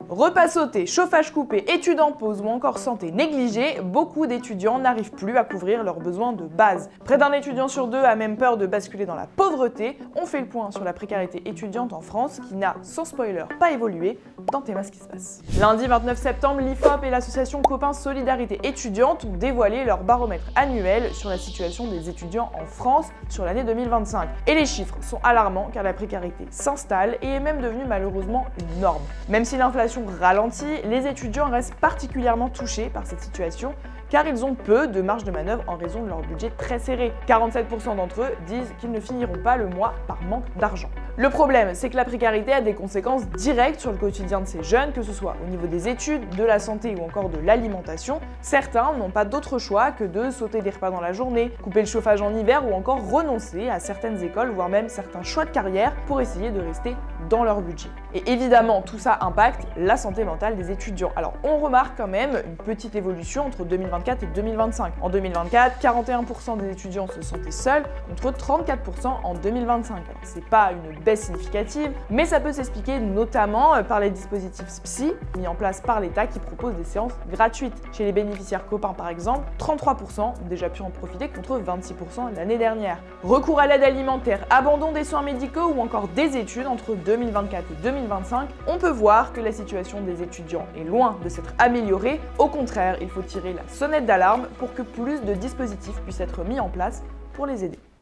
Repas sautés, chauffage coupé, études en pause ou encore santé négligée, beaucoup d'étudiants n'arrivent plus à couvrir leurs besoins de base. Près d'un étudiant sur deux a même peur de basculer dans la pauvreté. On fait le point sur la précarité étudiante en France qui n'a, sans spoiler, pas évolué. Dans Théma, ce qui se passe. Lundi 29 septembre, l'IFOP et l'association Copains Solidarité étudiante ont dévoilé leur baromètre annuel sur la situation des étudiants en France sur l'année 2025. Et les chiffres sont alarmants car la précarité s'installe et est même devenue malheureusement une norme. Même si l'inflation ralentit, les étudiants restent particulièrement touchés par cette situation car ils ont peu de marge de manœuvre en raison de leur budget très serré. 47% d'entre eux disent qu'ils ne finiront pas le mois par manque d'argent. Le problème, c'est que la précarité a des conséquences directes sur le quotidien de ces jeunes, que ce soit au niveau des études, de la santé ou encore de l'alimentation. Certains n'ont pas d'autre choix que de sauter des repas dans la journée, couper le chauffage en hiver ou encore renoncer à certaines écoles, voire même certains choix de carrière pour essayer de rester dans leur budget. Et évidemment, tout ça impacte la santé mentale des étudiants. Alors, on remarque quand même une petite évolution entre 2024 et 2025. En 2024, 41% des étudiants se sentaient seuls, contre 34% en 2025. Alors, c'est pas une baisse significative, mais ça peut s'expliquer notamment par les dispositifs psy mis en place par l'État qui proposent des séances gratuites. Chez les bénéficiaires Copains par exemple, 33% ont déjà pu en profiter contre 26% l'année dernière. Recours à l'aide alimentaire, abandon des soins médicaux ou encore des études entre 2024 et 2025, on peut voir que la situation des étudiants est loin de s'être améliorée. Au contraire, il faut tirer la sonnette d'alarme pour que plus de dispositifs puissent être mis en place pour les aider.